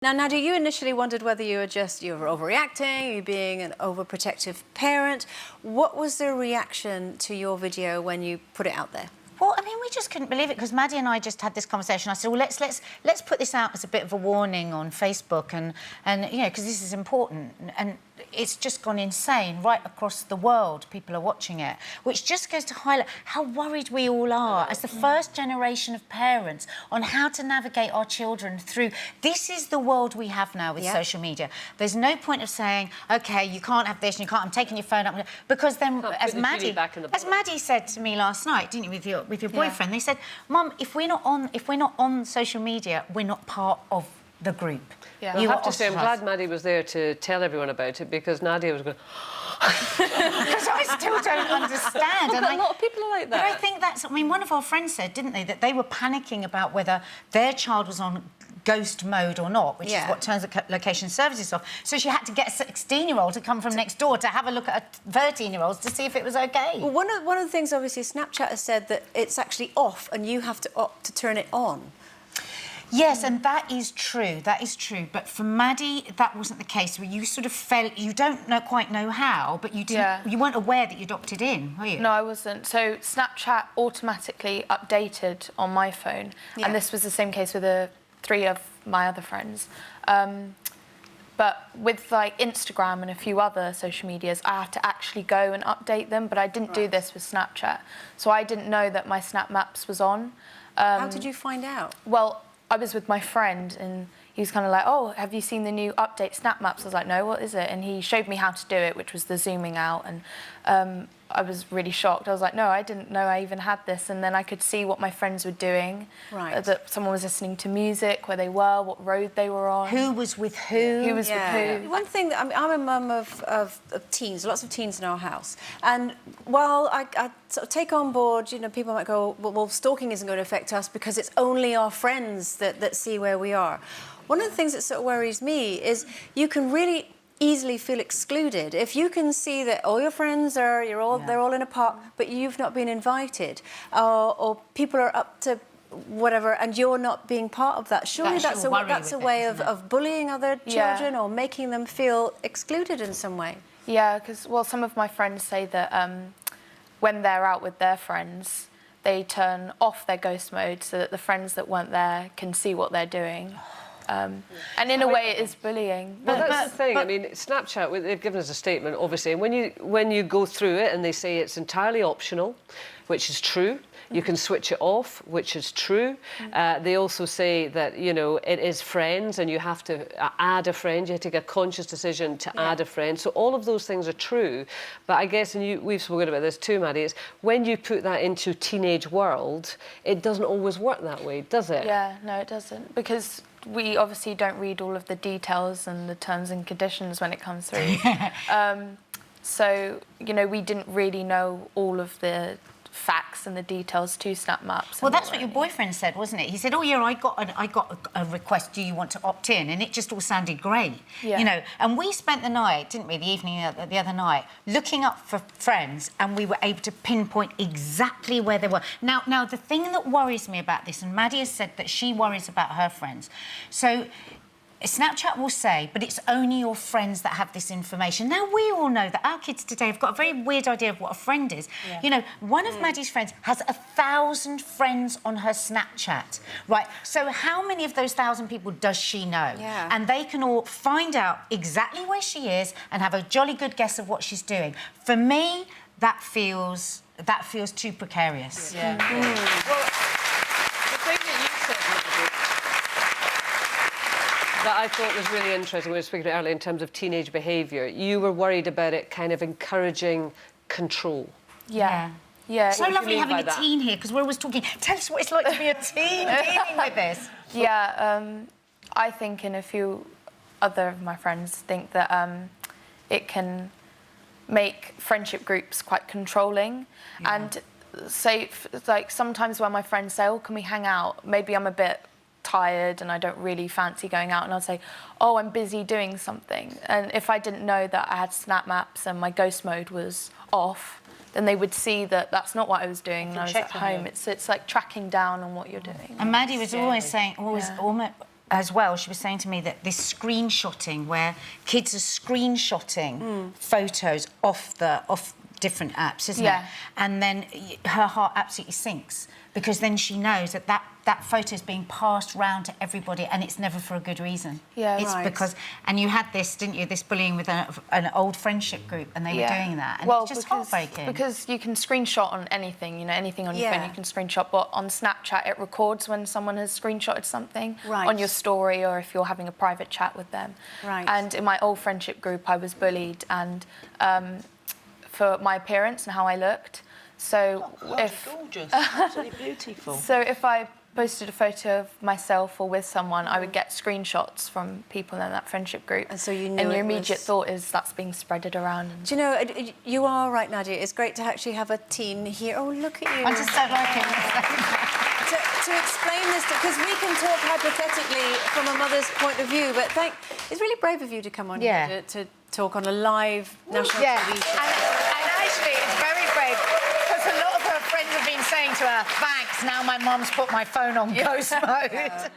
Now, Nadia, you initially wondered whether you were overreacting, you being an overprotective parent. What was the reaction to your video when you put it out there? Well, I mean, we just couldn't believe it because Maddie and I just had this conversation. I said, well, let's put this out as a bit of a warning on Facebook, and you know, because this is important, and it's just gone insane right across the world. People are watching it, which just goes to highlight how worried we all are as the first generation of parents on how to navigate our children through. This is the world we have now with social media. There's no point of saying, OK, you can't have this and you can't. I'm taking your phone up, because then, as Maddie said to me last night, didn't you, with your boyfriend, they said, Mum, if we're not on social media, we're not part of the group. Yeah. I have to say, I'm glad Maddie was there to tell everyone about it, because Nadia was going... Because I still don't understand. Well, a lot of people are like that. But I think that's... I mean, one of our friends said, didn't they, that they were panicking about whether their child was on ghost mode or not, which is what turns the location services off. So she had to get a 16-year-old to come from next door to have a look at a 13-year-old to see if it was OK. Well, one of the things, obviously, Snapchat has said that it's actually off and you have to opt to turn it on. Yes, and that is true. That is true. But for Maddie, that wasn't the case. Where you sort of felt you don't quite know how, but you didn't. You weren't aware that you'd opted in, were you? No, I wasn't. So Snapchat automatically updated on my phone, and this was the same case with three of my other friends. But with like Instagram and a few other social medias, I had to actually go and update them. But I didn't do this with Snapchat, so I didn't know that my Snap Maps was on. How did you find out? Well, I was with my friend and he was kind of like, oh, have you seen the new update Snap Maps? I was like, no, what is it? And he showed me how to do it, which was the zooming out. And I was really shocked. I was like, no, I didn't know I even had this. And then I could see what my friends were doing. Right. That someone was listening to music, where they were, what road they were on. Who was with who. Who was with who. One thing, that I'm a mum of teens, lots of teens in our house. And while I sort of take on board, you know, people might go, well, stalking isn't going to affect us because it's only our friends that see where we are. One of the things that sort of worries me is you can really easily feel excluded if you can see that all your friends are they're all in a park, but you've not been invited, or people are up to whatever and you're not being part of that. Surely that's a way of bullying other children or making them feel excluded in some way. Yeah, because well, some of my friends say that when they're out with their friends, they turn off their ghost mode so that the friends that weren't there can see what they're doing. And in a way, it is bullying. Well, that's the thing. I mean, Snapchat, they've given us a statement, obviously, and when you go through it and they say it's entirely optional, which is true. You can switch it off, which is true. They also say that, you know, it is friends and you have to add a friend. You have to take a conscious decision to add a friend. So all of those things are true. But I guess, and we've spoken about this too, Maddie, is when you put that into teenage world, it doesn't always work that way, does it? Yeah, no, it doesn't. Because we obviously don't read all of the details and the terms and conditions when it comes through. So, you know, we didn't really know all of the facts and the details to Snap Maps. Well, that's what your boyfriend said, wasn't it? He said, oh, yeah, I got a request, do you want to opt in? And it just all sounded great, you know. And we spent the night, didn't we, the evening the other night, looking up for friends, and we were able to pinpoint exactly where they were. Now, the thing that worries me about this, and Maddie has said that she worries about her friends, so Snapchat will say, but it's only your friends that have this information. Now, we all know that our kids today have got a very weird idea of what a friend is. You know, one of Maddie's friends has 1,000 friends on her Snapchat, right? So how many of those 1,000 people does she know? And they can all find out exactly where she is and have a jolly good guess of what she's doing. For me, that feels too precarious. Well, the thing that you said, that I thought was really interesting when we were speaking earlier in terms of teenage behaviour. You were worried about it kind of encouraging control. Yeah. It's so lovely having a teen here, because we're always talking, tell us what it's like to be a teen dealing with this. Yeah, I think, and a few other of my friends think that it can make friendship groups quite controlling. And say, like, sometimes when my friends say, oh, can we hang out? Maybe I'm a bit tired and I don't really fancy going out, and I'll say, oh, I'm busy doing something. And if I didn't know that I had Snap Maps and my ghost mode was off, then they would see that that's not what I was doing and I was at home. It's like tracking down on what you're doing. And Maddie was always saying, almost as well, she was saying to me that this screenshotting, where kids are screenshotting photos off different apps, isn't it? And then her heart absolutely sinks, because then she knows that that photo is being passed round to everybody, and it's never for a good reason. Yeah, it's because, and you had this, didn't you? This bullying with an old friendship group, and they were doing that, and it's just heartbreaking. Because you can screenshot on anything, you know, anything on your phone you can screenshot, but on Snapchat it records when someone has screenshotted something on your story, or if you're having a private chat with them. And in my old friendship group, I was bullied, and for my appearance and how I looked. So gorgeous, absolutely beautiful. So if I posted a photo of myself or with someone, I would get screenshots from people in that friendship group. And so you knew. And your immediate thought is that's being spreaded around. Do you know, you are right, Nadia. It's great to actually have a teen here. Oh, look at you. I just don't like it. To explain this, because we can talk hypothetically from a mother's point of view, but it's really brave of you to come on here to talk on a live national TV show. And actually, it's very brave, because a lot of her friends have been saying to her, thanks, now my mum's put my phone on ghost mode.